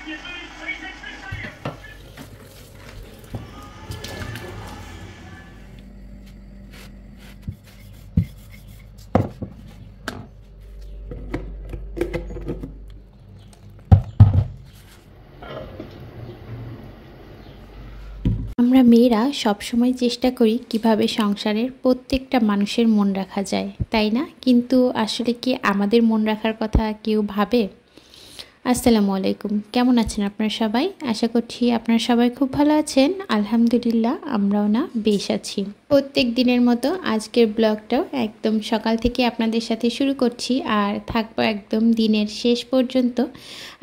আমরা মেয়েরা সবসময় চেষ্টা করি কিভাবে সংসারের প্রত্যেকটা মানুষের মন রাখা যায়, তাই না? কিন্তু আসলে কি আমাদের মন রাখার কথা কেউ ভাবে? আসসালামু আলাইকুম, কেমন আছেন আপনারা সবাই? আশা করছি আপনারা সবাই খুব ভালো আছেন। আলহামদুলিল্লাহ, আমরাও না বেশ আছি। প্রত্যেক দিনের মতো আজকের ব্লগটাও একদম সকাল থেকে আপনাদের সাথে শুরু করছি আর থাকবো একদম দিনের শেষ পর্যন্ত।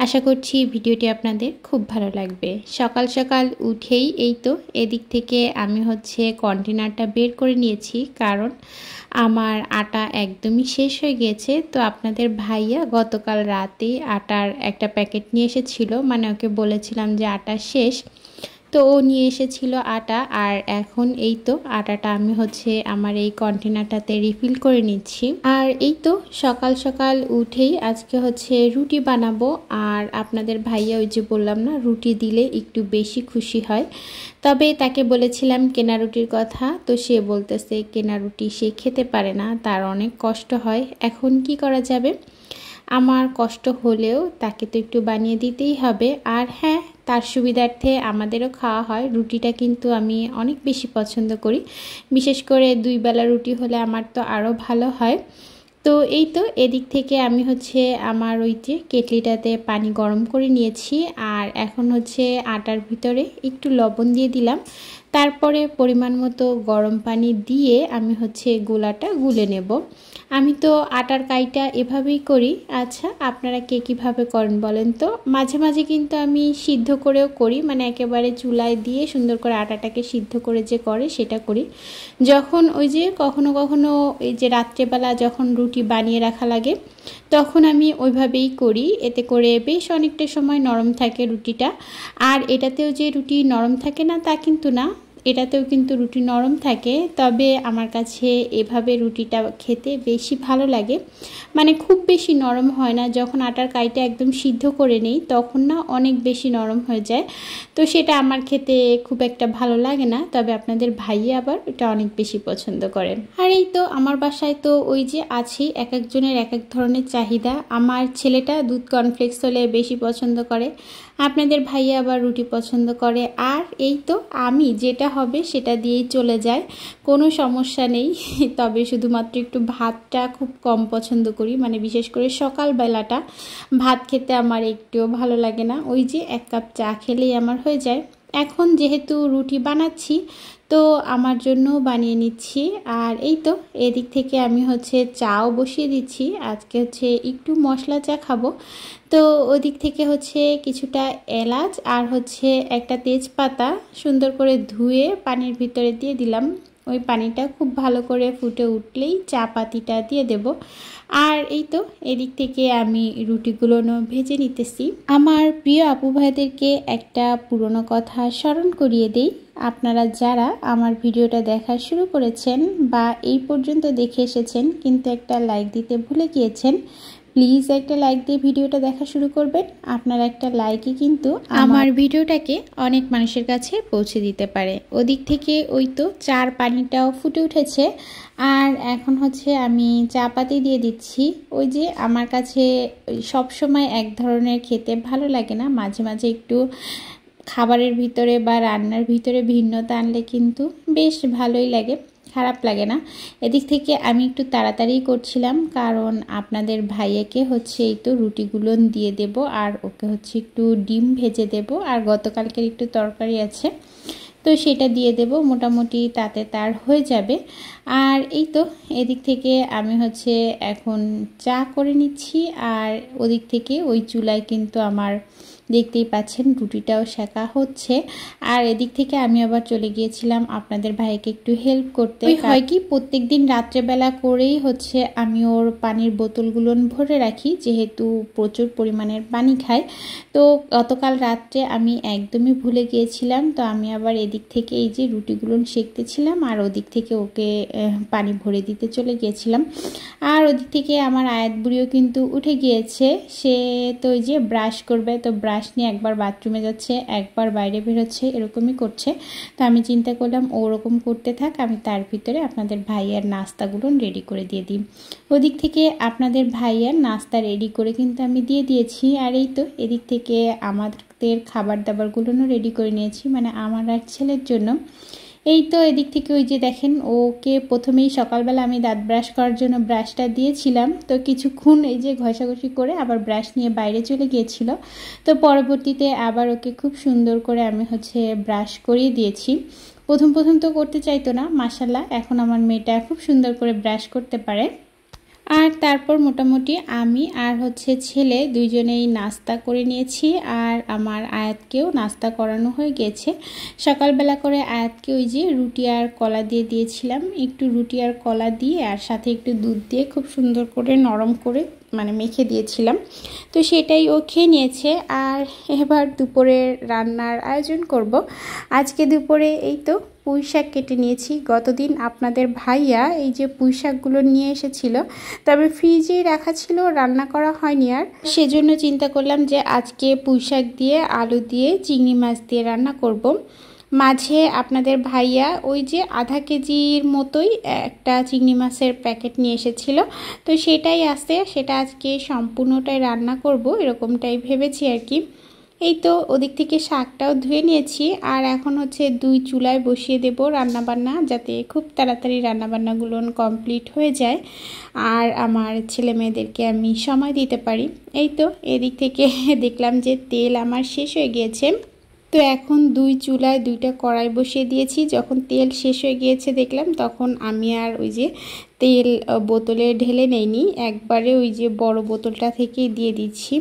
আশা করছি ভিডিওটি আপনাদের খুব ভালো লাগবে। সকাল সকাল উঠেই এই তো এদিক থেকে আমি কন্টেনারটা বের করে নিয়েছি, কারণ আমার আটা একদমই শেষ হয়ে গিয়েছে। তো আপনাদের ভাইয়া গতকাল রাতে আটার একটা প্যাকেট নিয়ে এসেছিল, মানে ওকে বলেছিলাম যে আটা শেষ, তো ও নিয়ে এসেছিল আটা। আর এখন এই তো আটাটা আমি আমার এই কন্টেনারটাতে রিফিল করে নিচ্ছি। আর এই তো সকাল সকাল উঠেই আজকে রুটি বানাবো। আর আপনাদের ভাইয়া ওই যে বললাম না, রুটি দিলে একটু বেশি খুশি হয়। তবে তাকে বলেছিলাম কেনা রুটির কথা, তো সে বলতেছে কেনা রুটি সে খেতে পারে না, তার অনেক কষ্ট হয়। এখন কি করা যাবে, আমার কষ্ট হলেও তাকে তো একটু বানিয়ে দিতেই হবে। আর হ্যাঁ, তার সুবিধার্থে আমাদেরও খাওয়া হয়। রুটিটা কিন্তু আমি অনেক বেশি পছন্দ করি, বিশেষ করে 2 বেলা রুটি হলে আমার তো আরও ভালো হয়। তো এই তো এদিক থেকে আমি আমার ওই যে কেটলিটাতে পানি গরম করে নিয়েছি। আর এখন আটার ভিতরে একটু লবণ দিয়ে দিলাম, তারপরে পরিমাণ মতো গরম পানি দিয়ে আমি গোলাটা গুলে নেব। আমি তো আটার কাইটা এভাবেই করি। আচ্ছা, আপনারা কে কীভাবে করেন বলেন তো? মাঝে মাঝে কিন্তু আমি সিদ্ধ করেও করি, মানে একেবারে চুলায় দিয়ে সুন্দর করে আটাটাকে সিদ্ধ করে যে করে সেটা করি। যখন ওই যে কখনো কখনো এই যে রাত্রেবেলা যখন রুটি বানিয়ে রাখা লাগে, তখন আমি ওইভাবেই করি। এতে করে বেশ অনেকটা সময় নরম থাকে রুটিটা। আর এটাতেও যে রুটি নরম থাকে না তা কিন্তু না, এটাতেও কিন্তু রুটি নরম থাকে। তবে আমার কাছে এভাবে রুটিটা খেতে বেশি ভালো লাগে, মানে খুব বেশি নরম হয় না। যখন আটার কাইটা একদম সিদ্ধ করে নেই তখন না অনেক বেশি নরম হয়ে যায়, তো সেটা আমার খেতে খুব একটা ভালো লাগে না। তবে আপনাদের ভাইয়া আবার এটা অনেক বেশি পছন্দ করেন। আর এই তো আমার বাসায় তো ওই যে আছেই, এক একজনের এক এক ধরনের চাহিদা। আমার ছেলেটা দুধ কর্নফ্লেক্স হলে বেশি পছন্দ করে, আপনাদের ভাইয়া আবার রুটি পছন্দ করে। আর এই তো আমি যেটা হবে সেটা দিয়েই চলে যায়, কোনো সমস্যা নেই। তবে শুধুমাত্র একটু ভাতটা খুব কম পছন্দ করি, মানে বিশেষ করে সকালবেলাটা ভাত খেতে আমার একটুও ভালো লাগে না। ওই যে 1 কাপ চা খেলেই আমার হয়ে যায়। এখন যেহেতু রুটি বানাচ্ছি, তো আমার জন্য বানিয়ে নিচ্ছি। আর এই তো এদিক থেকে আমি চাও বসিয়ে দিচ্ছি। আজকে একটু মশলা চা খাবো, তো ওদিক থেকে কিছুটা এলাচ আর একটা তেজপাতা সুন্দর করে ধুয়ে পানির ভিতরে দিয়ে দিলাম। ওই পানিটা খুব ভালো করে ফুটে উঠলেই চা পাতিটা দিয়ে দেব। আর এই তো এদিক থেকে আমি রুটিগুলো ভেজে নিতেছি। আমার প্রিয় আপু ভাইদেরকে একটা পুরনো কথা স্মরণ করিয়ে দেই। আপনারা যারা আমার ভিডিওটা দেখা শুরু করেছেন বা এই পর্যন্ত দেখে এসেছেন কিন্তু একটা লাইক দিতে ভুলে গিয়েছেন, প্লিজ একটা লাইক দিয়ে ভিডিওটা দেখা শুরু করবেন। আপনার একটা লাইকই কিন্তু আমার ভিডিওটাকে অনেক মানুষের কাছে পৌঁছে দিতে পারে। ওদিক থেকে ওই তো চার পানিটাও ফুটে উঠেছে। আর এখন আমি চা পাতি দিয়ে দিচ্ছি। ওই যে আমার কাছে সব সময় এক ধরনের খেতে ভালো লাগে না, মাঝে মাঝে একটু খাবারের ভিতরে বা রান্নার ভিতরে ভিন্নতা আনলে কিন্তু বেশ ভালোই লাগে, খারাপ লাগে না। এদিক থেকে আমি একটু তাড়াতাড়ি করছিলাম, কারণ আপনাদের ভাইয়াকে এই তো রুটিগুলো দিয়ে দেব আর ওকে একটু ডিম ভেজে দেব। আর গতকালকের একটু তরকারি আছে, তো সেটা দিয়ে দেব, মোটামুটি তাতে তার হয়ে যাবে। আর এই তো এদিক থেকে আমি এখন চা করে নিচ্ছি। আর ওদিক থেকে ওই চুলায় কিন্তু আমার দেখতেই পাচ্ছেন রুটিটাও সেকা হচ্ছে। আর এদিক থেকে আমি আবার চলে গিয়েছিলাম আপনাদের ভাইকে একটু হেল্প করতে। হয় কি প্রত্যেক দিন রাত্রেবেলা করেই আমি ওর পানির বোতলগুলো ভরে রাখি, যেহেতু প্রচুর পরিমাণের পানি খায়। তো গতকাল রাত্রে আমি একদমই ভুলে গিয়েছিলাম, তো আমি আবার এদিক থেকে এই যে রুটিগুলো সেঁকতেছিলাম আর ওদিক থেকে ওকে পানি ভরে দিতে চলে গিয়েছিলাম। আর ওদিক থেকে আমার আয়াত বুড়িও কিন্তু উঠে গিয়েছে। সে তো ওই যে ব্রাশ করবে, তো ব্রাশ নিয়ে একবার বাথরুমে যাচ্ছে, একবার বাইরে বেরোচ্ছে, এরকমই করছে। তো আমি চিন্তা করলাম ওরকম করতে থাক, আমি তার ভিতরে আপনাদের ভাইয়ার নাস্তাগুলো রেডি করে দিয়ে দিই। ওদিক থেকে আপনাদের ভাইয়ার নাস্তা রেডি করে কিন্তু আমি দিয়ে দিয়েছি। আর এই তো এদিক থেকে আমাদের খাবার দাবারগুলোও রেডি করে নিয়েছি, মানে আমার আর ছেলের জন্য। এই তো এদিক থেকে ওই যে দেখেন, ওকে প্রথমেই সকালবেলা আমি দাঁত ব্রাশ করার জন্য ব্রাশটা দিয়েছিলাম, তো কিছুক্ষণ এই যে ঘষাঘষি করে আবার ব্রাশ নিয়ে বাইরে চলে গিয়েছিল। তো পরবর্তীতে আবার ওকে খুব সুন্দর করে আমি ব্রাশ করিয়ে দিয়েছি। প্রথম তো করতে চাইতো না, মাশাআল্লাহ এখন আমার মেয়েটা খুব সুন্দর করে ব্রাশ করতে পারে। আর তারপর মোটামুটি আমি আর ছেলে দুইজনেই নাস্তা করে নিয়েছি। আর আমার আয়াতকেও নাস্তা করানো হয়ে গেছে। সকালবেলা করে আয়াতকে ওই যে রুটি আর কলা দিয়ে দিয়েছিলাম, একটু রুটি আর কলা দিয়ে আর সাথে একটু দুধ দিয়ে খুব সুন্দর করে নরম করে মানে মেখে দিয়েছিলাম। তো সেটাই ও খেয়ে নিয়েছে। আর এবার দুপুরের রান্নার আয়োজন করব। আজকে দুপুরে এই তো পুঁই শাক কেটে নিয়েছি। গতদিন আপনাদের ভাইয়া এই যে পুঁই শাকগুলো নিয়ে এসেছিল, তবে ফ্রিজেই রাখা ছিল, রান্না করা হয়নি। আর সেজন্য চিন্তা করলাম যে আজকে পুঁই শাক দিয়ে আলু দিয়ে চিংড়ি মাছ দিয়ে রান্না করব। মাঝে আপনাদের ভাইয়া ওই যে আধা কেজির মতোই একটা চিংড়ি মাছের প্যাকেট নিয়ে এসেছিল, তো সেটাই আছে, সেটা আজকে সম্পূর্ণটাই রান্না করব এরকমটাই ভেবেছি আর কি। এই তো ওদিক থেকে শাকটাও ধুয়ে নিয়েছি। আর এখন দুই চুলায় বসিয়ে দেব রান্নাবান্না, যাতে খুব তাড়াতাড়ি রান্নাবান্নাগুলো কমপ্লিট হয়ে যায় আর আমার ছেলে মেয়েদেরকে আমি সময় দিতে পারি। এই তো এদিক থেকে দেখলাম যে তেল আমার শেষ হয়ে গিয়েছে, তো এখন দুই চুলায় দুইটা কড়াই বসিয়ে দিয়েছি। যখন তেল শেষ হয়ে গিয়েছে দেখলাম, তখন আমি আর ওই যে তেল বোতলে ঢেলে নেইনি, একবারে ওই যে বড় বোতলটা থেকে দিয়ে দিচ্ছি।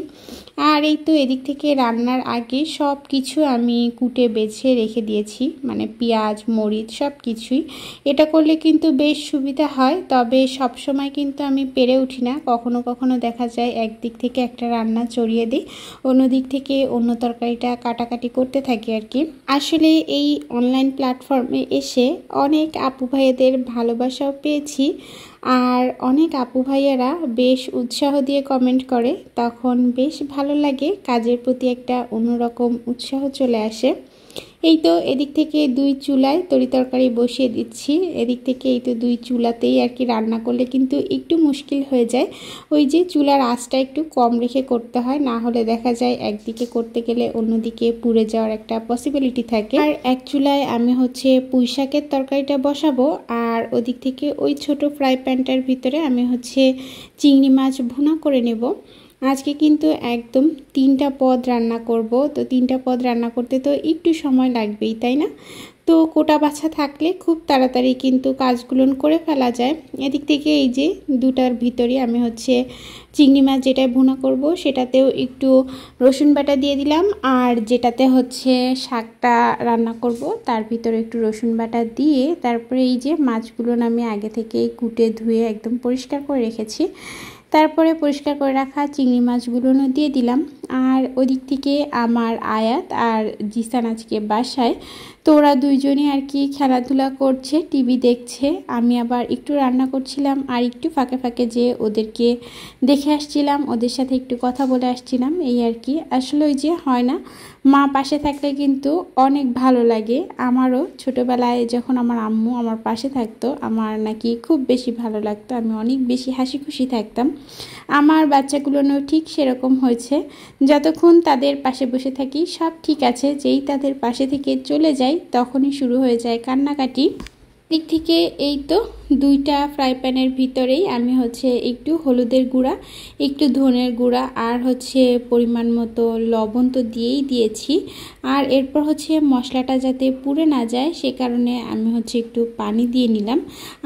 আর এই তো এদিক থেকে রান্নার আগে সব কিছু আমি কুটে বেছে রেখে দিয়েছি, মানে পেঁয়াজ মরিচ সব কিছুই। এটা করলে কিন্তু বেশ সুবিধা হয়, তবে সব সময় কিন্তু আমি পেরে উঠি না। কখনো কখনো দেখা যায় একদিক থেকে একটা রান্না চড়িয়ে দিই, অন্য দিক থেকে অন্য তরকারিটা কাটাকাটি করতে থাকি আর কি। আসলে এই অনলাইন প্ল্যাটফর্মে এসে অনেক আপু ভাইয়াদের ভালোবাসাও পেয়েছি। আর অনেক আপু ভাইয়ারা বেশ উৎসাহ দিয়ে কমেন্ট করে, তখন বেশ ভালো লাগে, কাজের প্রতি একটা অন্যরকম উৎসাহ চলে আসে। এই তো এদিক থেকে দুই চুলায় তরকারি বসিয়ে দিচ্ছি। এদিক থেকে এই তো দুই চুলাতেই আর কি রান্না করলে কিন্তু একটু মুশকিল হয়ে যায়, ওই যে চুলার আঁচটা একটু কম রেখে করতে হয়, না হলে দেখা যায় একদিকে করতে গেলে অন্যদিকে পুড়ে যাওয়ার একটা পসিবিলিটি থাকে। আর এক চুলায় আমি পুঁই শাকের তরকারিটা বসাবো, আর ওদিক থেকে ওই ছোট ফ্রাই প্যানটার ভিতরে আমি চিংড়ি মাছ ভুনা করে নেব। আজকে কিন্তু একদম 3টা পদ রান্না করব, তো 3টা পদ রান্না করতে তো একটু সময় লাগবেই, তাই না? তো কোটা বাছা থাকলে খুব তাড়াতাড়ি কিন্তু কাজগুলো করে ফেলা যায়। এদিক থেকে এই যে দুটার ভিতরে আমি চিংড়ি মাছ যেটা ভুনা করব সেটাতেও একটু রসুন বাটা দিয়ে দিলাম, আর যেটাতে শাকটা রান্না করব তার ভিতরে একটু রসুন বাটা দিয়ে তারপরে এই যে মাছগুলো আমি আগে থেকেই কুটে ধুয়ে একদম পরিষ্কার করে রেখেছি, তারপরে পরিষ্কার করে রাখা চিংড়ি মাছগুলো দিয়ে দিলাম। আর ওদিক থেকে আমার আয়াত আর জিসান আজকে বাসায়, তো ওরা দুইজনই আর কি খেলাধুলা করছে, টিভি দেখছে। আমি আবার একটু রান্না করছিলাম আর একটু ফাঁকে ফাঁকে যে ওদেরকে দেখে আসছিলাম, ওদের সাথে একটু কথা বলে আসছিলাম, এই আর কি। আসলে ওই যে হয় না, মা পাশে থাকলে কিন্তু অনেক ভালো লাগে। আমারও ছোটোবেলায় যখন আমার আম্মু আমার পাশে থাকতো, আমার নাকি খুব বেশি ভালো লাগতো, আমি অনেক বেশি হাসি খুশি থাকতাম। আমার বাচ্চাগুলোও ঠিক সেরকম হয়েছে, যতক্ষণ তাদের পাশে বসে থাকি সব ঠিক আছে, যেই তাদের পাশে থেকে চলে যাই তখনই শুরু হয়ে যায় কান্নাকাটি। দিক থেকে এই তো দুইটা ফ্রাই প্যানের ভিতরেই আমি একটু হলুদের গুঁড়া, একটু ধনের গুঁড়া আর পরিমাণ মতো লবণ তো দিয়েই দিয়েছি। আর এরপর মশলাটা যাতে পুড়ে না যায় সে কারণে আমি একটু পানি দিয়ে নিলাম।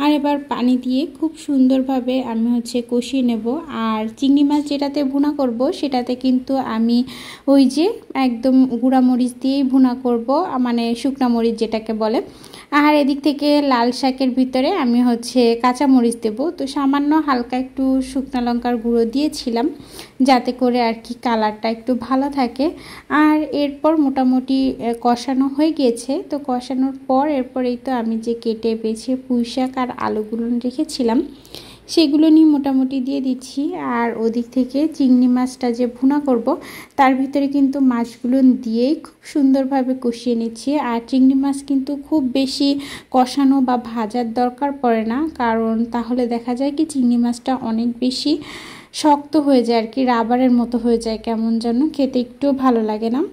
আর এবার পানি দিয়ে খুব সুন্দরভাবে আমি কষিয়ে নেব। আর চিংড়ি মাছ যেটাতে ভুনা করব সেটাতে কিন্তু আমি ওই যে একদম গুঁড়া মরিচ দিয়েই ভুনা করব, মানে শুকনা মরিচ যেটাকে বলে। আর এদিক থেকে লাল শাকের ভিতরে আমি হচ্ছে কাঁচামরিচ দেবো। তো সামান্য হালকা একটু শুকনো লঙ্কার গুঁড়ো দিয়েছিলাম যাতে করে আর কি কালারটা একটু ভালো থাকে। আর এরপর মোটামুটি কষানো হয়ে গিয়েছে। তো কষানোর পর এরপরেই তো আমি যে কেটে বেছে পুঁই শাক আর আলুগুলো রেখেছিলাম সেগুলো নিয়ে মোটামুটি দিয়ে দিচ্ছি। আর ওদিক থেকে চিংড়ি মাছটা যে ভুনা করব তার ভিতরে কিন্তু মাছগুলো দিয়েই খুব সুন্দরভাবে কষিয়ে নিচ্ছি। আর চিংড়ি মাছ কিন্তু খুব বেশি কষানো বা ভাজার দরকার পড়ে না, কারণ তাহলে দেখা যায় কি চিংড়ি মাছটা অনেক বেশি শক্ত হয়ে যায় আর কি, রাবারের মতো হয়ে যায়, কেমন যেন খেতে একটু ভালো লাগে না।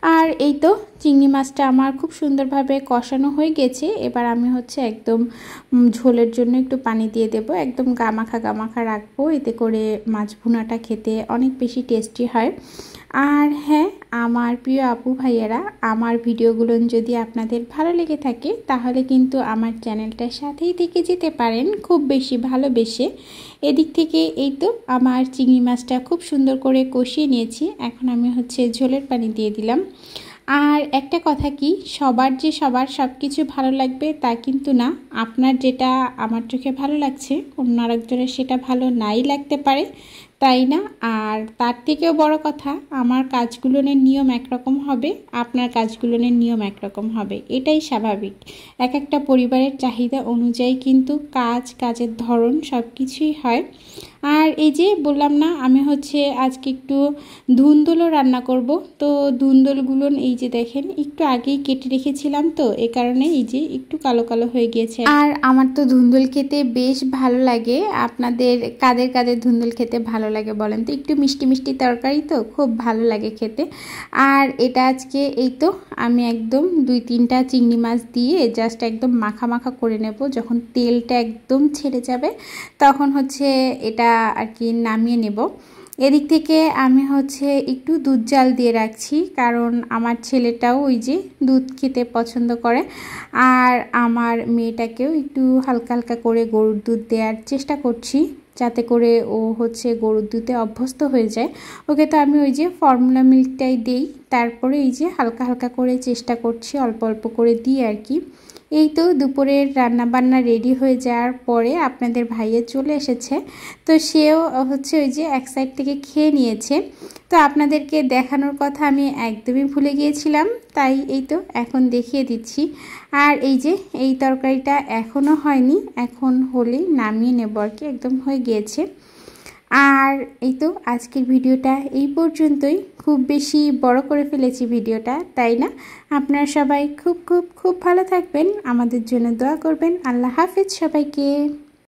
আর এই তো চিংড়ি মাছটা আমার খুব সুন্দরভাবে কষানো হয়ে গেছে। এবার আমি হচ্ছে একদম ঝোলের জন্য একটু পানি দিয়ে দেব, একদম গামাখা গামাখা রাখবো, এতে করে মাছ ভুনাটা খেতে অনেক বেশি টেস্টি হয়। আর হ্যাঁ, আমার প্রিয় আপু ভাইয়েরা, আমার ভিডিওগুলো যদি আপনাদের ভালো লেগে থাকে তাহলে কিন্তু আমার চ্যানেলটার সাথেই থেকে যেতে পারেন খুব বেশি ভালোবেসে। এদিক থেকে এই তো আমার চিংড়ি মাছটা খুব সুন্দর করে কষিয়ে নিয়েছি। এখন আমি হচ্ছে ঝোলের পানি দিয়ে দিলাম। আর একটা কথা কি, সবার যে সবার সব কিছু ভালো লাগবে তা কিন্তু না। আপনার যেটা আমার চোখে ভালো লাগছে অন্য আরেকজনের সেটা ভালো নাই লাগতে পারে, তাই না? আর তার থেকেও বড় কথা, আমার কাজগুলোর নিয়ম একরকম হবে, আপনার কাজগুলোর নিয়ম একরকম হবে, এটাই স্বাভাবিক। এক একটা পরিবারের চাহিদা অনুযায়ী কিন্তু কাজের ধরন সব কিছুই হয়। আর এই যে বললাম না, আমি হচ্ছে আজকে একটু ধুন্দুলও রান্না করব। তো ধুন্দুলগুলো এই যে দেখেন একটু আগেই কেটে রেখেছিলাম, তো এ কারণে এই যে একটু কালো কালো হয়ে গিয়েছে। আর আমার তো ধুন্দুল খেতে বেশ ভালো লাগে। আপনাদের কাদের কাদের ধুন্দুল খেতে ভালো লাগে বলেন তো? একটু মিষ্টি মিষ্টি তরকারি তো খুব ভালো লাগে খেতে। আর এটা আজকে এই তো আমি একদম 2-3টা চিংড়ি মাছ দিয়ে জাস্ট একদম মাখা মাখা করে নেব। যখন তেলটা একদম ছেড়ে যাবে তখন হচ্ছে এটা আর কি নামিয়ে নেব। এদিক থেকে আমি হচ্ছে একটু দুধ জাল দিয়ে রাখছি, কারণ আমার ছেলেটাও ওই যে দুধ খেতে পছন্দ করে। আর আমার মেয়েটাকেও একটু হালকা হালকা করে গরুর দুধ দেওয়ার চেষ্টা করছি, যাতে করে ও হচ্ছে গরুর দুধে অভ্যস্ত হয়ে যায়। ওকে তো আমি ওই যে ফর্মুলা মিল্কটাই দেই, তারপরে এই যে হালকা হালকা করে চেষ্টা করছি অল্প অল্প করে দিই আর কি। এই তো দুপুরের রান্নাবান্না রেডি হয়ে যাওয়ার পরে আপনাদের ভাইয়ে চলে এসেছে। তো সেও হচ্ছে ওই যে এক সাইড থেকে খেয়ে নিয়েছে। তো আপনাদেরকে দেখানোর কথা আমি একদমই ভুলে গিয়েছিলাম, তাই এই তো এখন দেখিয়ে দিচ্ছি। আর এই যে এই তরকারিটা এখনও হয়নি, এখন হলেই নামিয়ে নেব আর কি, একদম হয়ে গিয়েছে। আর এই তো আজকের ভিডিওটা এই পর্যন্তই। খুব বেশি বড় করে ফেলেছি ভিডিওটা, তাই না? আপনারা সবাই খুব খুব খুব ভালো থাকবেন, আমাদের জন্য দোয়া করবেন। আল্লাহ হাফেজ সবাইকে।